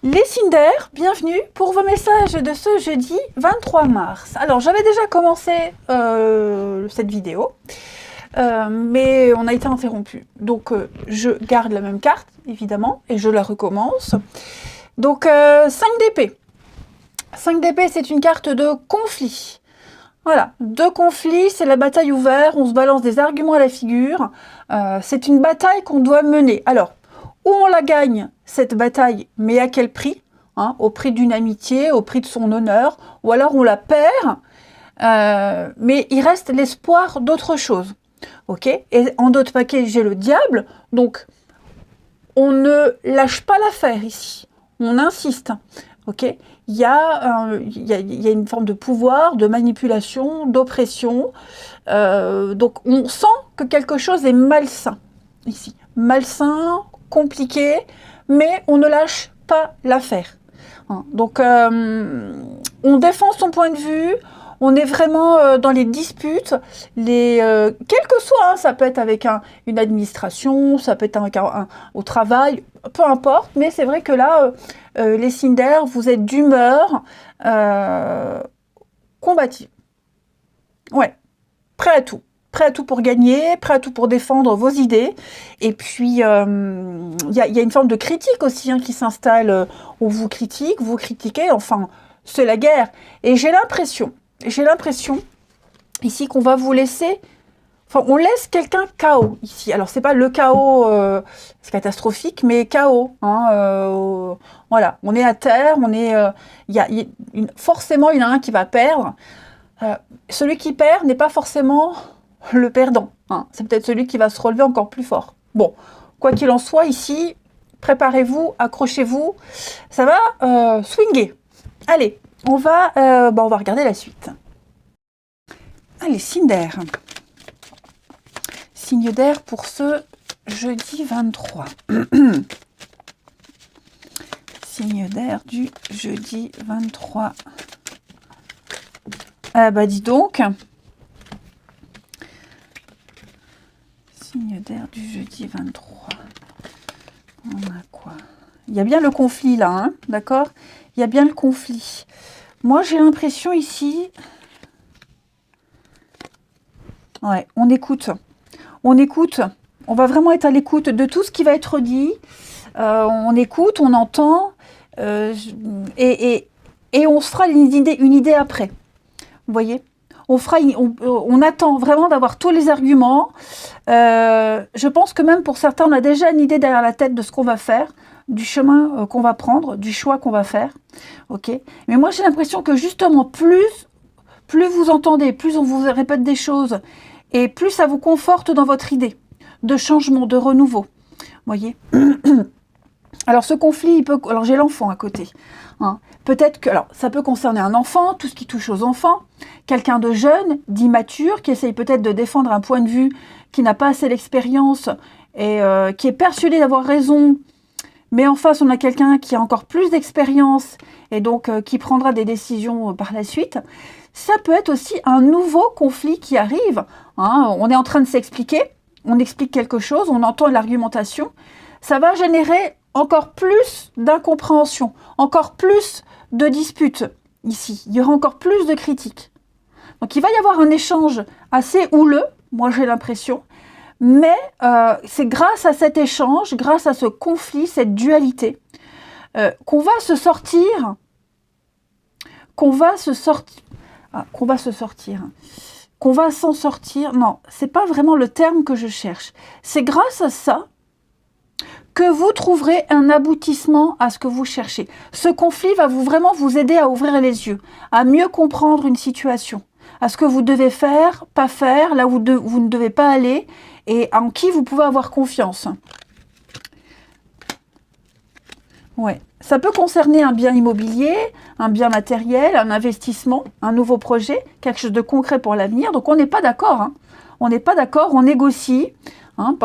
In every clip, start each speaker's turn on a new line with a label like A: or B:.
A: Les Cinder, bienvenue pour vos messages de ce jeudi 23 mars. Alors j'avais déjà commencé cette vidéo, mais on a été interrompu. Donc je garde la même carte, évidemment, et je la recommence. Donc 5 d'épée. 5 d'épée, c'est une carte de conflit. Voilà, de conflit, c'est la bataille ouverte, on se balance des arguments à la figure. C'est une bataille qu'on doit mener. Alors, où on la gagne, cette bataille, mais à quel prix, hein, au prix d'une amitié, au prix de son honneur, ou alors on la perd, mais il reste l'espoir d'autre chose. Ok. Et en d'autres paquets, j'ai le diable, donc on ne lâche pas l'affaire ici, on insiste. Ok. Il y a une forme de pouvoir, de manipulation, d'oppression, donc on sent que quelque chose est malsain ici. Malsain, compliqué, mais on ne lâche pas l'affaire. Donc on défend son point de vue, on est vraiment dans les disputes, quel que soit, hein, ça peut être avec une administration, ça peut être au travail, peu importe, mais c'est vrai que là, les Cinder, vous êtes d'humeur combative. Ouais, prêt à tout. Prêt à tout pour gagner, prêt à tout pour défendre vos idées. Et puis, il y a une forme de critique aussi, hein, qui s'installe, où vous critiquez, enfin, c'est la guerre. Et j'ai l'impression, ici, qu'on va vous laisser... Enfin, on laisse quelqu'un KO, ici. Alors, c'est pas le chaos catastrophique, mais KO. Hein, voilà, on est à terre, forcément, il y en a un qui va perdre. Celui qui perd n'est pas forcément le perdant. Hein. C'est peut-être celui qui va se relever encore plus fort. Bon, quoi qu'il en soit, ici, préparez-vous, accrochez-vous. Ça va swinger. Allez, on va regarder la suite. Allez, signe d'air. Signe d'air pour ce jeudi 23. Signe d'air du jeudi 23. Ah bah dis donc. Signe d'air du jeudi 23. On a quoi? Il y a bien le conflit là, hein, d'accord? Il y a bien le conflit. Moi j'ai l'impression ici... Ouais, on écoute. On écoute. On va vraiment être à l'écoute de tout ce qui va être dit. On écoute, on entend. Et on se fera une idée après. Vous voyez? On attend vraiment d'avoir tous les arguments. Je pense que même pour certains, on a déjà une idée derrière la tête de ce qu'on va faire, du chemin qu'on va prendre, du choix qu'on va faire. Ok. Mais moi, j'ai l'impression que justement, plus vous entendez, plus on vous répète des choses, et plus ça vous conforte dans votre idée de changement, de renouveau. Vous voyez? Alors ce conflit, alors j'ai l'enfant à côté. Hein. Peut-être que, alors ça peut concerner un enfant, tout ce qui touche aux enfants, quelqu'un de jeune, d'immature, qui essaye peut-être de défendre un point de vue qui n'a pas assez d'expérience et qui est persuadé d'avoir raison, mais en face on a quelqu'un qui a encore plus d'expérience et donc qui prendra des décisions par la suite. Ça peut être aussi un nouveau conflit qui arrive. Hein. On est en train de s'expliquer, on explique quelque chose, on entend l'argumentation. Ça va générer encore plus d'incompréhension, encore plus de disputes ici. Il y aura encore plus de critiques. Donc il va y avoir un échange assez houleux, moi j'ai l'impression, mais c'est grâce à cet échange, grâce à ce conflit, cette dualité, qu'on va se sortir, qu'on va s'en sortir. Non, c'est pas vraiment le terme que je cherche. C'est grâce à ça que vous trouverez un aboutissement à ce que vous cherchez. Ce conflit va vraiment vous aider à ouvrir les yeux, à mieux comprendre une situation, à ce que vous devez faire, pas faire, là où vous ne devez pas aller, et en qui vous pouvez avoir confiance. Ouais. Ça peut concerner un bien immobilier, un bien matériel, un investissement, un nouveau projet, quelque chose de concret pour l'avenir. Donc on n'est pas d'accord. Hein. On n'est pas d'accord, on négocie. Hein,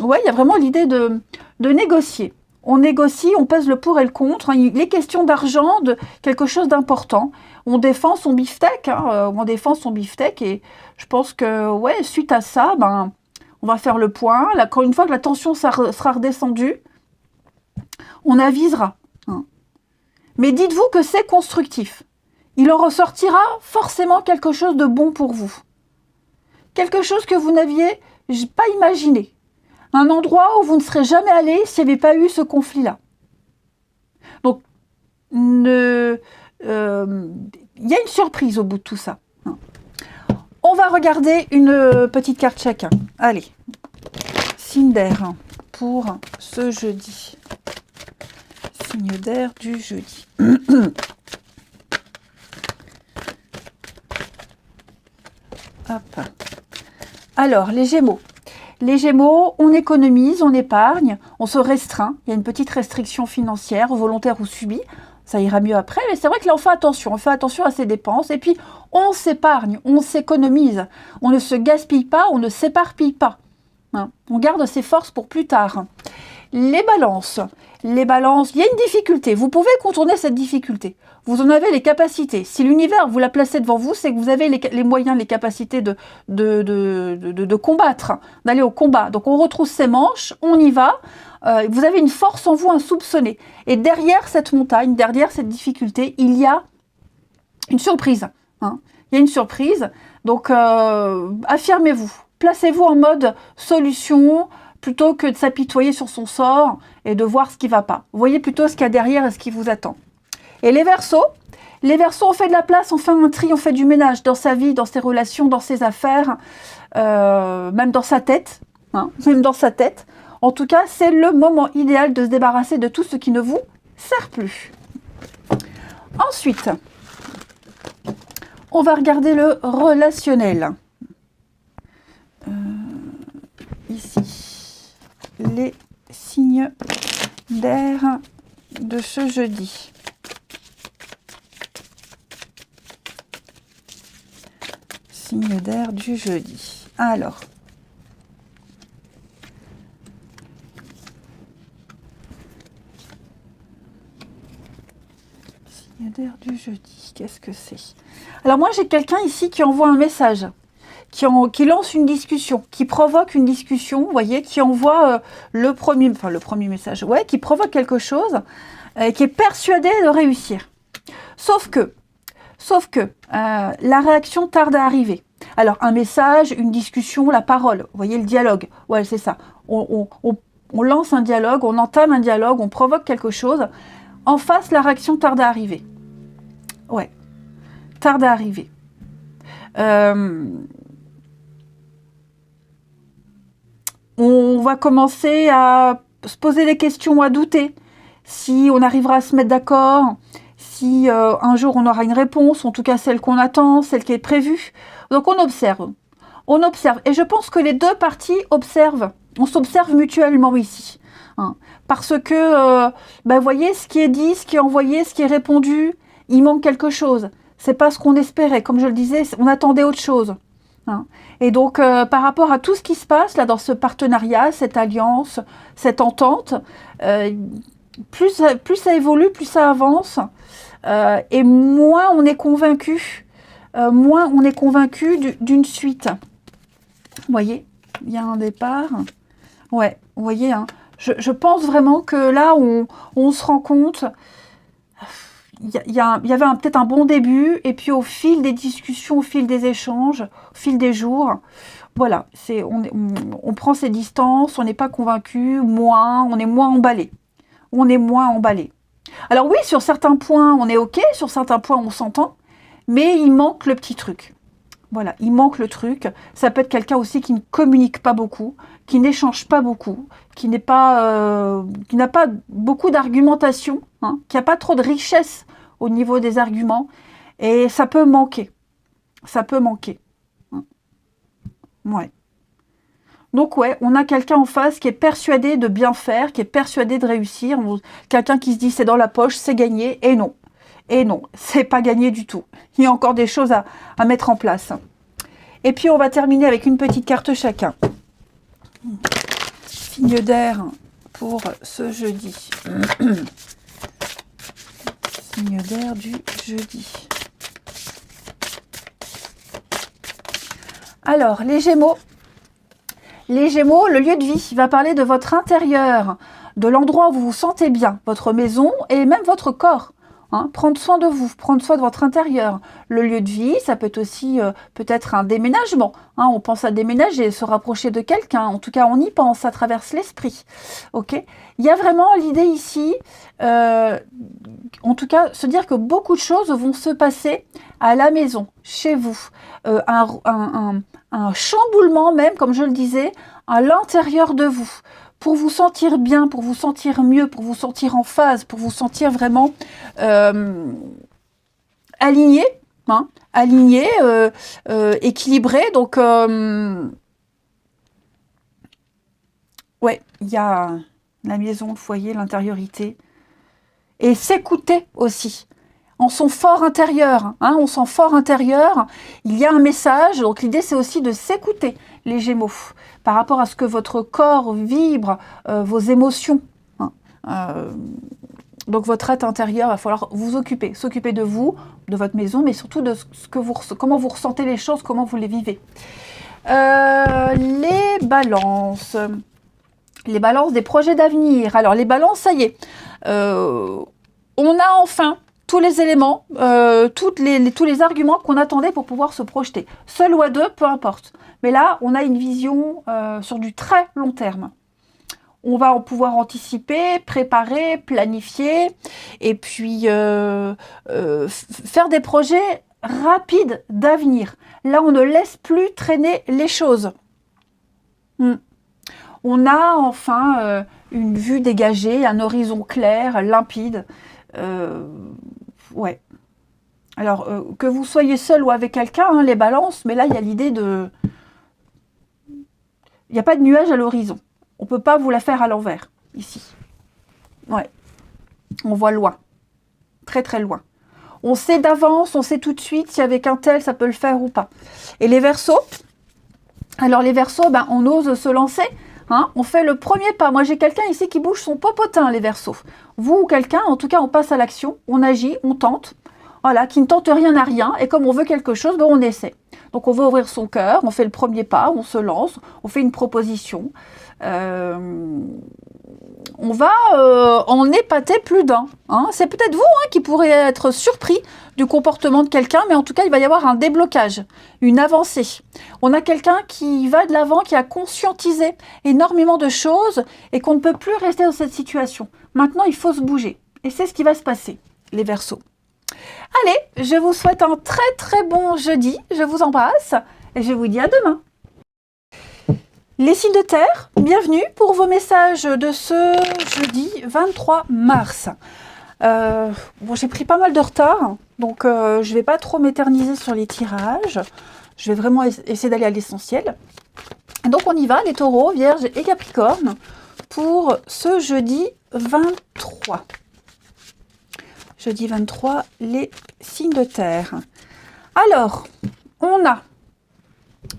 A: ouais, il y a vraiment l'idée de négocier. On négocie, on pèse le pour et le contre. Hein. Il est question d'argent, de quelque chose d'important. On défend son beefsteak. Hein, on défend son beefsteak et je pense que, ouais, suite à ça, on va faire le point. Là, quand une fois que la tension sera redescendue, on avisera. Hein. Mais dites-vous que c'est constructif. Il en ressortira forcément quelque chose de bon pour vous. Quelque chose que vous n'aviez pas imaginé. Un endroit où vous ne serez jamais allé s'il n'y avait pas eu ce conflit-là. Donc, il y a une surprise au bout de tout ça. On va regarder une petite carte chacun. Allez, signe d'air pour ce jeudi. Signe d'air du jeudi. Hop. Alors, les Gémeaux. Les Gémeaux, on économise, on épargne, on se restreint. Il y a une petite restriction financière, volontaire ou subie. Ça ira mieux après, mais c'est vrai que là, on fait attention. On fait attention à ses dépenses. Et puis, on s'épargne, on s'économise. On ne se gaspille pas, on ne s'éparpille pas. Hein, on garde ses forces pour plus tard. Les balances. Les balances, il y a une difficulté. Vous pouvez contourner cette difficulté. Vous en avez les capacités. Si l'univers vous l'a placé devant vous, c'est que vous avez les moyens, les capacités de combattre, d'aller au combat. Donc on retrousse ses manches, on y va. Vous avez une force en vous insoupçonnée. Et derrière cette montagne, derrière cette difficulté, il y a une surprise. Hein. Il y a une surprise. Donc affirmez-vous. Placez-vous en mode solution, plutôt que de s'apitoyer sur son sort et de voir ce qui ne va pas. Voyez plutôt ce qu'il y a derrière et ce qui vous attend. Et les Verseaux, on fait de la place, on fait un tri, on fait du ménage dans sa vie, dans ses relations, dans ses affaires, même dans sa tête. Hein, même dans sa tête. En tout cas, c'est le moment idéal de se débarrasser de tout ce qui ne vous sert plus. Ensuite, on va regarder le relationnel. Ici, les signes d'air de ce jeudi. Signe d'air du jeudi. Alors, signe d'air du jeudi, qu'est-ce que c'est? Alors moi, j'ai quelqu'un ici qui envoie un message. Qui lance une discussion, qui provoque une discussion, vous voyez, qui envoie le premier message, ouais, qui provoque quelque chose, qui est persuadé de réussir. Sauf que la réaction tarde à arriver. Alors, un message, une discussion, la parole, vous voyez, le dialogue, ouais, c'est ça. On lance un dialogue, on entame un dialogue, on provoque quelque chose. En face, la réaction tarde à arriver. Ouais, tarde à arriver. On va commencer à se poser des questions, à douter si on arrivera à se mettre d'accord, si un jour on aura une réponse, en tout cas celle qu'on attend, celle qui est prévue. Donc on observe. Et je pense que les deux parties observent. On s'observe mutuellement ici. Hein, parce que, vous voyez, ce qui est dit, ce qui est envoyé, ce qui est répondu, il manque quelque chose. C'est pas ce qu'on espérait. Comme je le disais, on attendait autre chose. Hein. Et donc, par rapport à tout ce qui se passe là dans ce partenariat, cette alliance, cette entente, plus ça évolue, plus ça avance, et moins on est convaincu, d'une suite. Vous voyez, il y a un départ. Ouais, vous voyez, hein, je pense vraiment que là, on se rend compte. Il y avait peut-être un bon début, et puis au fil des discussions, au fil des échanges, au fil des jours, voilà, on prend ses distances, on n'est pas convaincu, on est moins emballé. Alors oui, sur certains points, on est OK, sur certains points, on s'entend, mais il manque le petit truc. Voilà, il manque le truc. Ça peut être quelqu'un aussi qui ne communique pas beaucoup, qui n'échange pas beaucoup, qui n'a pas beaucoup d'argumentation, hein, qui n'a pas trop de richesse au niveau des arguments. Et ça peut manquer. Hein. Ouais. Donc ouais, on a quelqu'un en face qui est persuadé de bien faire, qui est persuadé de réussir. Quelqu'un qui se dit c'est dans la poche, c'est gagné. Et non. Et non, c'est pas gagné du tout. Il y a encore des choses à mettre en place. Et puis, on va terminer avec une petite carte chacun. Signe d'air pour ce jeudi. Signe d'air du jeudi. Alors, les Gémeaux. Les Gémeaux, le lieu de vie, il va parler de votre intérieur, de l'endroit où vous vous sentez bien, votre maison et même votre corps. hein, prendre soin de vous, prendre soin de votre intérieur. Le lieu de vie, ça peut être aussi peut-être un déménagement. Hein, on pense à déménager, se rapprocher de quelqu'un. En tout cas, on y pense, ça traverse l'esprit. Ok. Il y a vraiment l'idée ici, en tout cas, se dire que beaucoup de choses vont se passer à la maison, chez vous. Un chamboulement même, comme je le disais, à l'intérieur de vous. Pour vous sentir bien, pour vous sentir mieux, pour vous sentir en phase, pour vous sentir vraiment aligné, hein, aligné, équilibré. Donc, ouais, il y a la maison, le foyer, l'intériorité. Et s'écouter aussi. En son fort intérieur, hein, on sent fort intérieur, il y a un message. Donc l'idée, c'est aussi de s'écouter, les Gémeaux, par rapport à ce que votre corps vibre, vos émotions. Hein. Donc votre être intérieur, il va falloir vous occuper, s'occuper de vous, de votre maison, mais surtout de ce que comment vous ressentez les choses, comment vous les vivez. Les balances. Les balances des projets d'avenir. Alors les balances, ça y est, on a enfin tous les éléments, tous les arguments qu'on attendait pour pouvoir se projeter. Seul ou à deux, peu importe. Mais là, on a une vision sur du très long terme. On va pouvoir anticiper, préparer, planifier, et puis faire des projets rapides d'avenir. Là, on ne laisse plus traîner les choses. On a enfin une vue dégagée, un horizon clair, limpide. Ouais. Alors, que vous soyez seul ou avec quelqu'un, hein, les balances, mais là, il y a l'idée de... Il n'y a pas de nuage à l'horizon. On ne peut pas vous la faire à l'envers, ici. Ouais. On voit loin. Très, très loin. On sait d'avance, on sait tout de suite si avec un tel, ça peut le faire ou pas. Et les Verseaux, alors les Verseaux, ben, on ose se lancer. Hein, on fait le premier pas. Moi, j'ai quelqu'un ici qui bouge son popotin, les Verseaux. Vous ou quelqu'un, en tout cas, on passe à l'action, on agit, on tente. Voilà, qui ne tente rien à rien. Et comme on veut quelque chose, ben, on essaie. Donc, on veut ouvrir son cœur, on fait le premier pas, on se lance, on fait une proposition. On va en épater plus d'un. Hein. C'est peut-être vous qui pourrez être surpris du comportement de quelqu'un, mais en tout cas, il va y avoir un déblocage, une avancée. On a quelqu'un qui va de l'avant, qui a conscientisé énormément de choses et qu'on ne peut plus rester dans cette situation. Maintenant, il faut se bouger. Et c'est ce qui va se passer, les Verseaux. Allez, je vous souhaite un très très bon jeudi. Je vous embrasse et je vous dis à demain. Les signes de terre, bienvenue pour vos messages de ce jeudi 23 mars. Bon, j'ai pris pas mal de retard, donc je ne vais pas trop m'éterniser sur les tirages. Je vais vraiment essayer d'aller à l'essentiel. Donc on y va, les taureaux, vierges et capricornes, pour ce jeudi 23. Jeudi 23, les signes de terre. Alors, on a,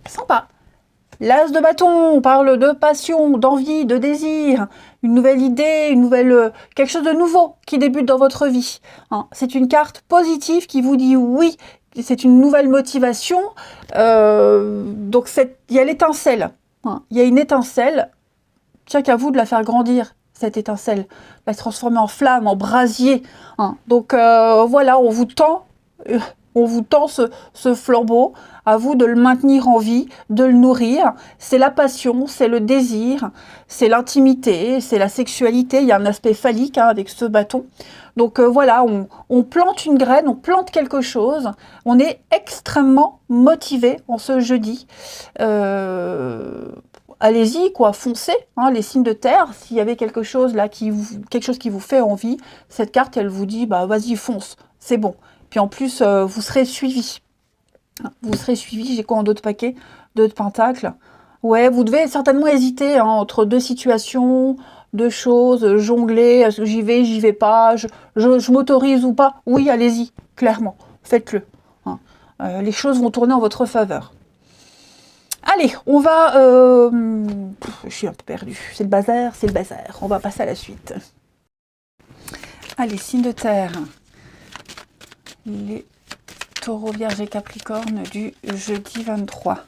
A: sympa, l'as de bâton, on parle de passion, d'envie, de désir, une nouvelle idée, quelque chose de nouveau qui débute dans votre vie. Hein, c'est une carte positive qui vous dit oui, c'est une nouvelle motivation. Donc il y a l'étincelle. Hein, il y a une étincelle. Tiens qu'à vous de la faire grandir, cette étincelle, la transformer en flamme, en brasier. Hein. Donc voilà, on vous tend ce flambeau, à vous de le maintenir en vie, de le nourrir. C'est la passion, c'est le désir, c'est l'intimité, c'est la sexualité. Il y a un aspect phallique avec ce bâton. Donc voilà, on plante une graine, on plante quelque chose. On est extrêmement motivé en ce jeudi. Allez-y, quoi, foncez, hein, les signes de terre. S'il y avait quelque chose là quelque chose qui vous fait envie, cette carte, elle vous dit, bah vas-y, fonce, c'est bon. Puis en plus, vous serez suivi. Vous serez suivi. J'ai quoi en d'autres paquets? 2 de pentacles. Ouais, vous devez certainement hésiter entre deux situations, deux choses, jongler. Est-ce que j'y vais pas, je m'autorise ou pas? Oui, allez-y, clairement, faites-le. Hein. Les choses vont tourner en votre faveur. Allez, on va... je suis un peu perdue. C'est le bazar, c'est le bazar. On va passer à la suite. Allez, signe de terre. Les taureaux, vierges et capricornes du jeudi 23.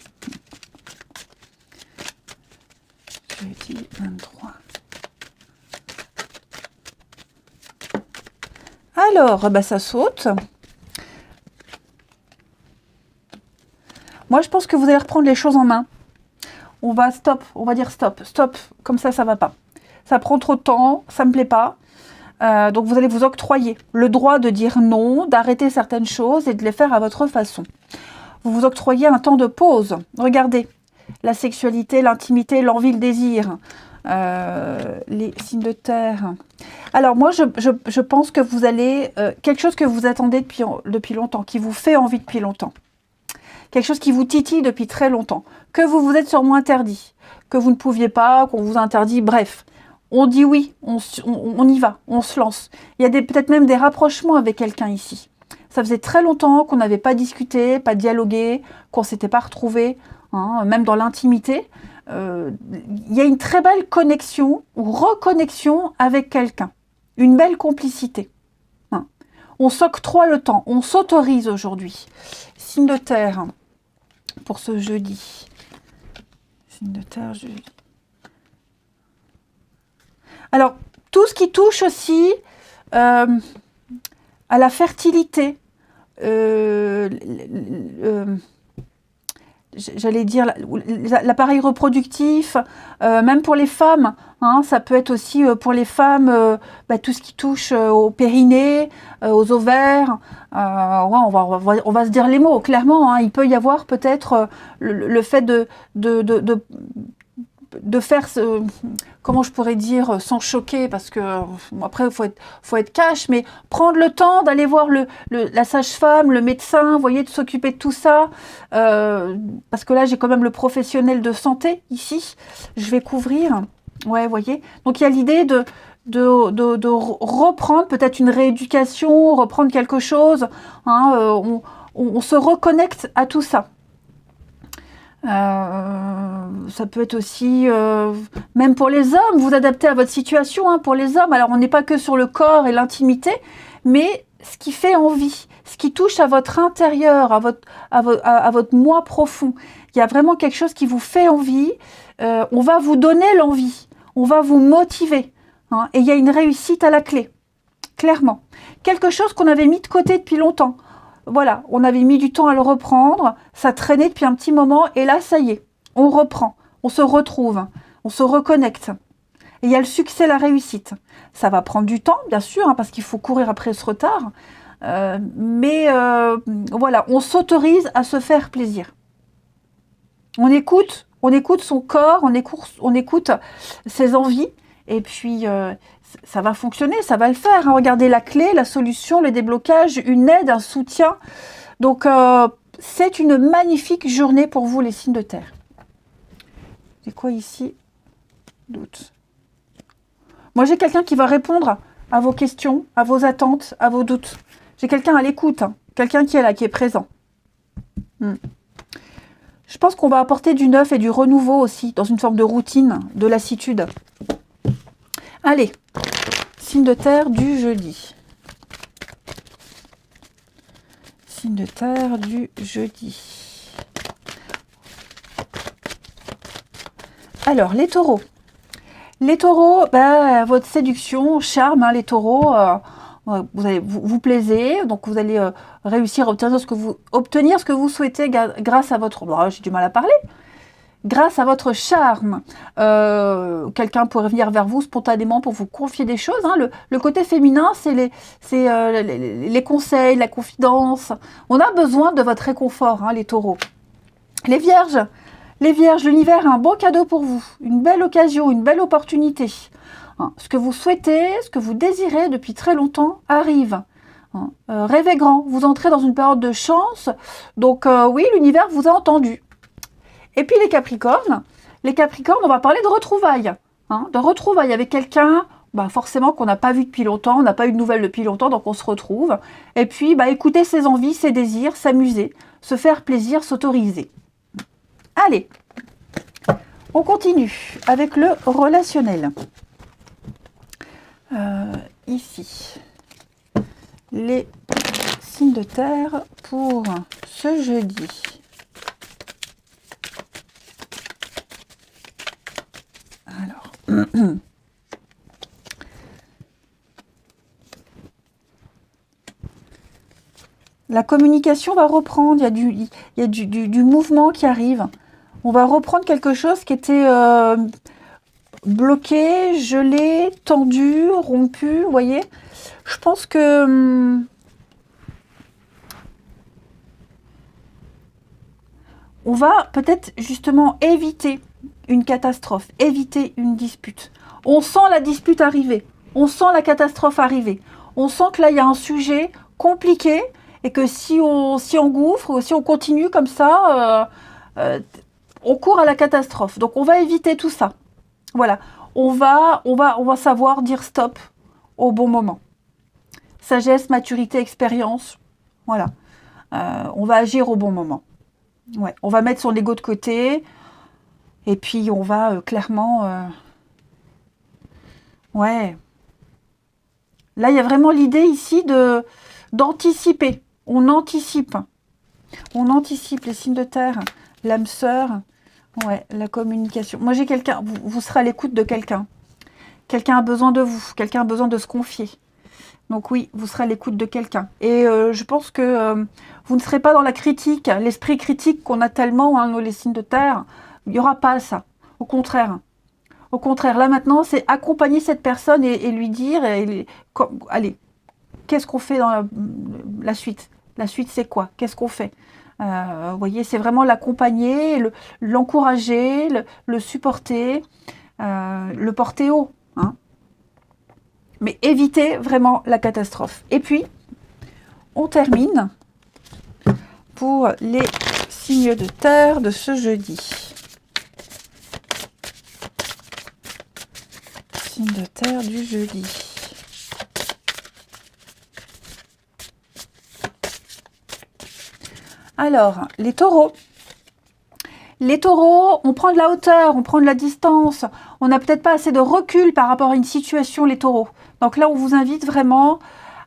A: Jeudi 23. Alors, bah, ça saute. Moi, je pense que vous allez reprendre les choses en main. On va dire stop, comme ça va pas. Ça prend trop de temps, ça me plaît pas. Donc vous allez vous octroyer le droit de dire non, d'arrêter certaines choses et de les faire à votre façon. Vous vous octroyez un temps de pause. Regardez, la sexualité, l'intimité, l'envie, le désir, les signes de terre. Alors moi, je pense que vous allez... quelque chose que vous attendez depuis longtemps, qui vous fait envie depuis longtemps. Quelque chose qui vous titille depuis très longtemps, que vous vous êtes sûrement interdit, que vous ne pouviez pas, qu'on vous interdit, bref. On dit oui, on y va, on se lance. Il y a peut-être même des rapprochements avec quelqu'un ici. Ça faisait très longtemps qu'on n'avait pas discuté, pas dialogué, qu'on ne s'était pas retrouvé, hein, même dans l'intimité. Il y a une très belle connexion ou reconnexion avec quelqu'un. Une belle complicité. Hein. On s'octroie le temps, on s'autorise aujourd'hui. Signe de terre pour ce jeudi. Signe de terre, jeudi. Alors, tout ce qui touche aussi à la fertilité, j'allais dire l'appareil reproductif, même pour les femmes, hein, ça peut être aussi pour les femmes, tout ce qui touche au périnée, aux ovaires, ouais, on va se dire les mots, clairement, hein, il peut y avoir peut-être le fait de faire ce, comment je pourrais dire, sans choquer, parce que après il faut être cash, mais prendre le temps d'aller voir la sage-femme, le médecin, vous voyez, de s'occuper de tout ça, parce que là j'ai quand même le professionnel de santé ici, je vais couvrir, ouais, vous voyez, donc il y a l'idée de reprendre peut-être une rééducation, reprendre quelque chose, hein, on se reconnecte à tout ça. Ça peut être aussi, même pour les hommes, vous adaptez à votre situation, hein, pour les hommes. Alors, on n'est pas que sur le corps et l'intimité, mais ce qui fait envie, ce qui touche à votre intérieur, à votre moi profond. Il y a vraiment quelque chose qui vous fait envie. On va vous donner l'envie, on va vous motiver. Hein, et il y a une réussite à la clé, clairement. Quelque chose qu'on avait mis de côté depuis longtemps. Voilà, on avait mis du temps à le reprendre, ça traînait depuis un petit moment, et là, ça y est, on reprend, on se retrouve, on se reconnecte. Et il y a le succès, la réussite. Ça va prendre du temps, bien sûr, hein, parce qu'il faut courir après ce retard, mais voilà, on s'autorise à se faire plaisir. On écoute son corps, on écoute ses envies, et puis ça va fonctionner, ça va le faire. Hein. Regardez la clé, la solution, le déblocage, une aide, un soutien. Donc, c'est une magnifique journée pour vous, les signes de terre. C'est quoi ici? Doute. Moi, j'ai quelqu'un qui va répondre à vos questions, à vos attentes, à vos doutes. J'ai quelqu'un à l'écoute, hein. Quelqu'un qui est là, qui est présent. Je pense qu'on va apporter du neuf et du renouveau aussi, dans une forme de routine, de lassitude. Allez, signe de terre du jeudi. Signe de terre du jeudi. Alors, les taureaux. Les taureaux, votre séduction, charme, hein, les taureaux, vous plaisez, donc vous allez réussir à obtenir ce que vous souhaitez grâce à votre... Oh, j'ai du mal à parler. Grâce à votre charme, quelqu'un pourrait venir vers vous spontanément pour vous confier des choses. Hein. Le côté féminin, c'est les conseils, la confidence. On a besoin de votre réconfort, hein, les taureaux. Les vierges, l'univers a un beau cadeau pour vous. Une belle occasion, une belle opportunité. Hein. Ce que vous souhaitez, ce que vous désirez depuis très longtemps arrive. Hein. Rêvez grand, vous entrez dans une période de chance. Donc oui, l'univers vous a entendu. Et puis les Capricornes, on va parler de retrouvailles. Hein, de retrouvailles avec quelqu'un, forcément qu'on n'a pas vu depuis longtemps, on n'a pas eu de nouvelles depuis longtemps, donc on se retrouve. Et puis, écouter ses envies, ses désirs, s'amuser, se faire plaisir, s'autoriser. Allez, on continue avec le relationnel. Ici, les signes de terre pour ce jeudi. Alors, La communication va reprendre, il y a du mouvement qui arrive. On va reprendre quelque chose qui était bloqué, gelé, tendu, rompu, vous voyez. Je pense que on va peut-être justement éviter une catastrophe, éviter une dispute. On sent la dispute arriver, on sent la catastrophe arriver. On sent que là, il y a un sujet compliqué et que si on gouffre, si on continue comme ça, on court à la catastrophe. Donc, on va éviter tout ça. Voilà. On va savoir dire stop au bon moment. Sagesse, maturité, expérience. Voilà. On va agir au bon moment. Ouais. On va mettre son ego de côté. Et puis, on va clairement... ouais. Là, il y a vraiment l'idée ici d'anticiper. On anticipe. On anticipe les signes de terre, l'âme sœur, ouais, la communication. Moi, j'ai quelqu'un, vous serez à l'écoute de quelqu'un. Quelqu'un a besoin de vous, quelqu'un a besoin de se confier. Donc oui, vous serez à l'écoute de quelqu'un. Et je pense que vous ne serez pas dans la critique, l'esprit critique qu'on a tellement, hein, nous, les signes de terre. Il n'y aura pas ça. Au contraire. Au contraire, là maintenant, c'est accompagner cette personne et lui dire, allez, qu'est-ce qu'on fait dans la suite? La suite, c'est quoi? Qu'est-ce qu'on fait? Vous voyez, c'est vraiment l'accompagner, l'encourager, le supporter, le porter haut. Hein. Mais éviter vraiment la catastrophe. Et puis, on termine pour les signes de terre de ce jeudi. De terre du jeudi. Alors, les taureaux. Les taureaux, on prend de la hauteur, on prend de la distance. On n'a peut-être pas assez de recul par rapport à une situation, les taureaux. Donc là, on vous invite vraiment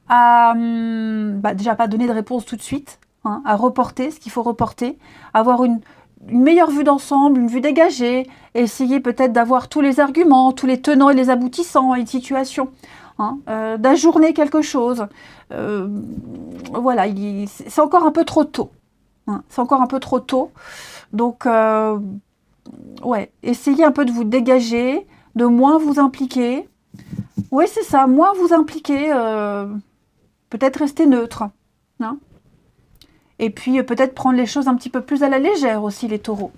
A: à, déjà pas donner de réponse tout de suite, hein, à reporter ce qu'il faut reporter, avoir une meilleure vue d'ensemble, une vue dégagée, essayer peut-être d'avoir tous les arguments, tous les tenants et les aboutissants à une situation, hein, d'ajourner quelque chose. Voilà, c'est encore un peu trop tôt. Hein, c'est encore un peu trop tôt. Donc, ouais, essayez un peu de vous dégager, de moins vous impliquer. Oui, c'est ça, moins vous impliquer, peut-être rester neutre. Hein. Et puis peut-être prendre les choses un petit peu plus à la légère aussi, les taureaux.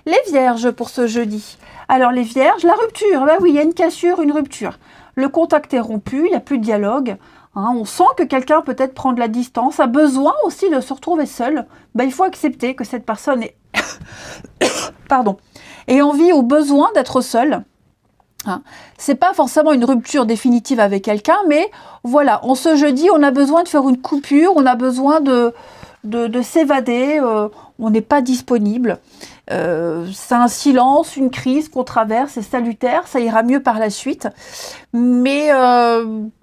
A: Les vierges pour ce jeudi. Alors les vierges, la rupture. Ben oui, il y a une cassure, une rupture. Le contact est rompu, il n'y a plus de dialogue. Hein, on sent que quelqu'un peut-être prend de la distance, a besoin aussi de se retrouver seul. Ben, il faut accepter que cette personne est... Pardon. Ait envie ou besoin d'être seule. Hein. C'est pas forcément une rupture définitive avec quelqu'un, mais voilà, en ce jeudi, on a besoin de faire une coupure, on a besoin de s'évader, on n'est pas disponible. C'est un silence, une crise qu'on traverse, c'est salutaire, ça ira mieux par la suite. Mais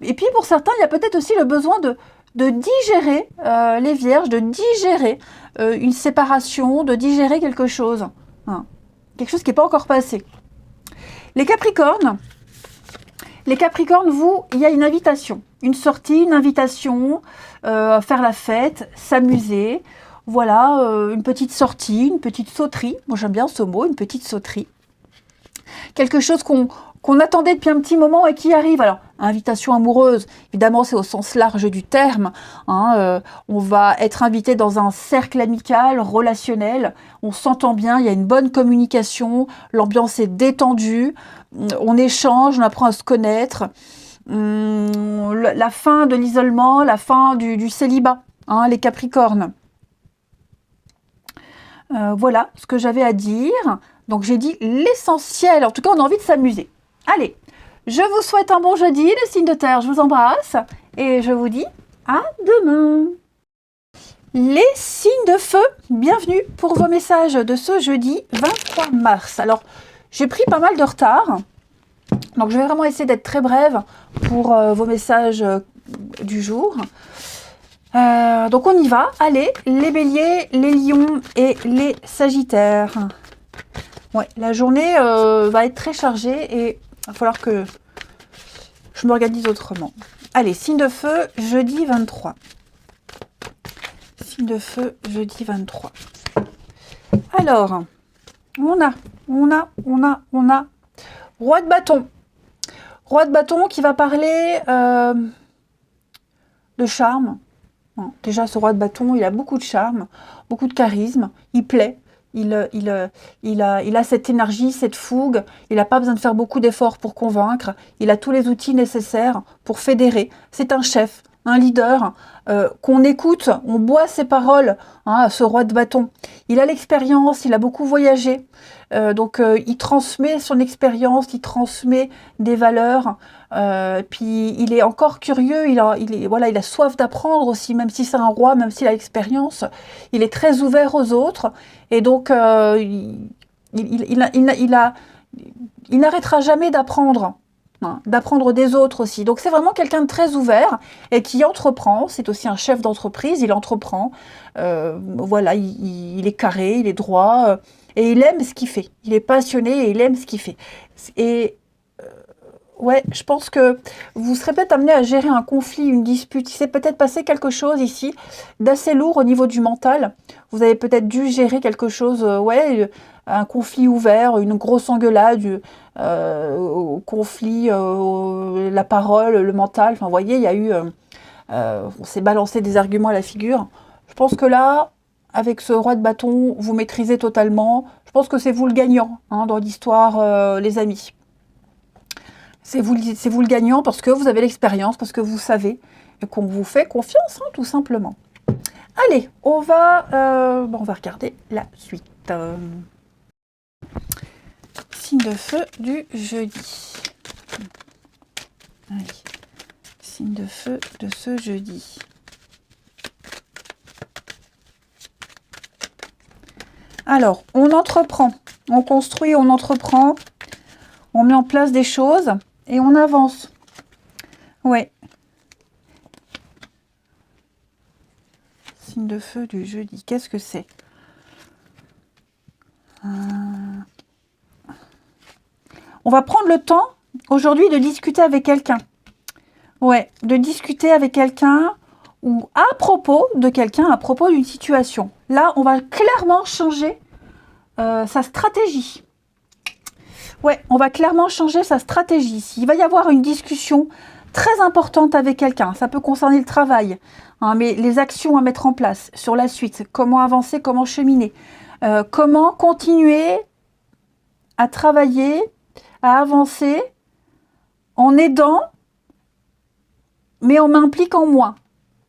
A: et puis pour certains, il y a peut-être aussi le besoin de digérer, les vierges, de digérer une séparation, de digérer quelque chose. Hein. Quelque chose qui n'est pas encore passé. Les Capricornes, vous, il y a une invitation, une sortie, une invitation à faire la fête, s'amuser. Voilà, une petite sortie, une petite sauterie. Moi, j'aime bien ce mot, une petite sauterie. Quelque chose qu'on attendait depuis un petit moment et qui arrive. Alors, invitation amoureuse, évidemment, c'est au sens large du terme. Hein, on va être invité dans un cercle amical, relationnel. On s'entend bien, il y a une bonne communication, l'ambiance est détendue, on échange, on apprend à se connaître. La fin de l'isolement, la fin du célibat, hein, les Capricornes. Voilà ce que j'avais à dire. Donc j'ai dit l'essentiel. En tout cas, on a envie de s'amuser. Allez, je vous souhaite un bon jeudi, les signes de terre. Je vous embrasse et je vous dis à demain. Les signes de feu, bienvenue pour vos messages de ce jeudi 23 mars. Alors, j'ai pris pas mal de retard. Donc, je vais vraiment essayer d'être très brève pour vos messages du jour. Donc on y va, allez, les béliers, les lions et les sagittaires. Ouais, la journée va être très chargée et il va falloir que je m'organise autrement. Allez, signe de feu, jeudi 23. Signe de feu, jeudi 23. Alors, on a Roi de bâton. Roi de bâton qui va parler de charme. Déjà, ce roi de bâton, il a beaucoup de charme, beaucoup de charisme, il plaît. Il a cette énergie, cette fougue. Il n'a pas besoin de faire beaucoup d'efforts pour convaincre. Il a tous les outils nécessaires pour fédérer. C'est un chef, un leader, qu'on écoute, on boit ses paroles, hein, ce roi de bâton. Il a l'expérience, il a beaucoup voyagé. Donc, il transmet son expérience, il transmet des valeurs. Puis, il est encore curieux, il a soif d'apprendre aussi, même si c'est un roi, même s'il a l'expérience. Il est très ouvert aux autres. Et donc, il n'arrêtera jamais d'apprendre. D'apprendre des autres aussi. Donc c'est vraiment quelqu'un de très ouvert et qui entreprend. C'est aussi un chef d'entreprise, il entreprend. Voilà, il est carré, il est droit et il aime ce qu'il fait. Il est passionné et il aime ce qu'il fait. Et ouais, je pense que vous serez peut-être amené à gérer un conflit, une dispute. Il s'est peut-être passé quelque chose ici d'assez lourd au niveau du mental. Vous avez peut-être dû gérer quelque chose, un conflit ouvert, une grosse engueulade, conflit, la parole, le mental. Enfin, vous voyez, il y a eu, on s'est balancé des arguments à la figure. Je pense que là, avec ce roi de bâton, vous maîtrisez totalement. Je pense que c'est vous le gagnant dans l'histoire, les amis. C'est vous le gagnant parce que vous avez l'expérience, parce que vous savez et qu'on vous fait confiance, tout simplement. Allez, on va regarder la suite. Signe de feu du jeudi. Allez, signe de feu de ce jeudi. Alors, on entreprend, on construit, on entreprend, on met en place des choses et on avance. Ouais. Signe de feu du jeudi, qu'est-ce que c'est? On va prendre le temps aujourd'hui de discuter avec quelqu'un. Ouais, de discuter avec quelqu'un ou à propos de quelqu'un, à propos d'une situation. Là, on va clairement changer sa stratégie. Ouais, on va clairement changer sa stratégie ici. Il va y avoir une discussion très importante avec quelqu'un. Ça peut concerner le travail, mais les actions à mettre en place sur la suite. Comment avancer, comment cheminer. Comment continuer à travailler, à avancer en aidant, mais en m'impliquant moins.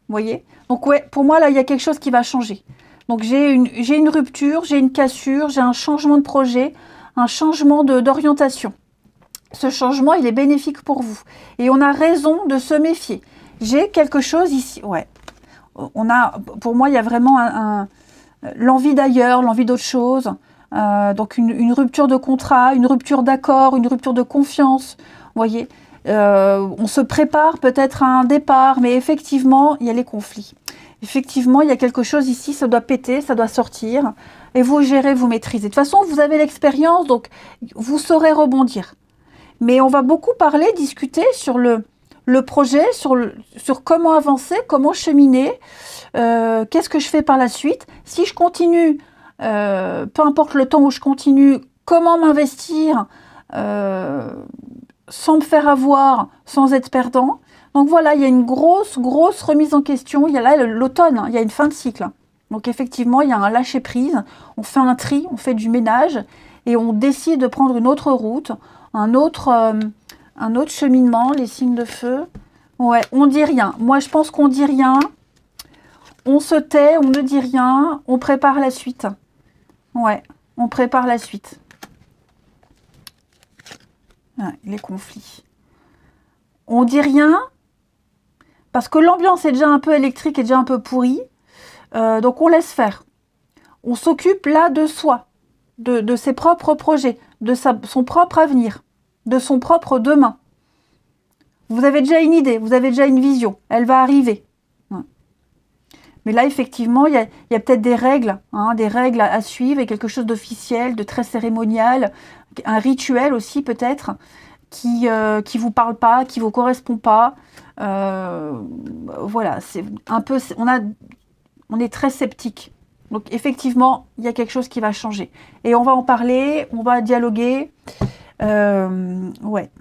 A: Vous voyez? Donc ouais, pour moi, là, il y a quelque chose qui va changer. Donc j'ai une rupture, j'ai une cassure, j'ai un changement de projet, un changement d'orientation. Ce changement, il est bénéfique pour vous. Et on a raison de se méfier. J'ai quelque chose ici. Ouais. Pour moi, il y a vraiment l'envie d'ailleurs, l'envie d'autre chose. Donc une rupture de contrat, une rupture d'accord, une rupture de confiance. Vous voyez, on se prépare peut-être à un départ, mais effectivement, il y a les conflits. Effectivement, il y a quelque chose ici, ça doit péter, ça doit sortir. Et vous gérez, vous maîtrisez. De toute façon, vous avez l'expérience, donc vous saurez rebondir. Mais on va beaucoup parler, discuter sur le projet, sur comment avancer, comment cheminer, qu'est-ce que je fais par la suite. Si je continue, peu importe le temps où je continue, comment m'investir sans me faire avoir, sans être perdant. Donc voilà, il y a une grosse remise en question. Il y a là l'automne, il y a une fin de cycle. Donc effectivement, il y a un lâcher-prise. On fait un tri, on fait du ménage et on décide de prendre une autre route, un autre cheminement, les signes de feu. Ouais, on dit rien. Moi, je pense qu'on dit rien. On se tait, on ne dit rien. On prépare la suite. Ouais, on prépare la suite. Ouais, les conflits. On dit rien parce que l'ambiance est déjà un peu électrique, est déjà un peu pourrie. Donc on laisse faire. On s'occupe là de soi, de ses propres projets, de son propre avenir, de son propre demain. Vous avez déjà une idée, vous avez déjà une vision, elle va arriver. Ouais. Mais là, effectivement, il y a peut-être des règles à suivre, et quelque chose d'officiel, de très cérémonial, un rituel aussi peut-être, qui vous parle pas, qui vous correspond pas. Voilà, c'est un peu, On est très sceptique. Donc effectivement, il y a quelque chose qui va changer. Et on va en parler, on va dialoguer. Ouais.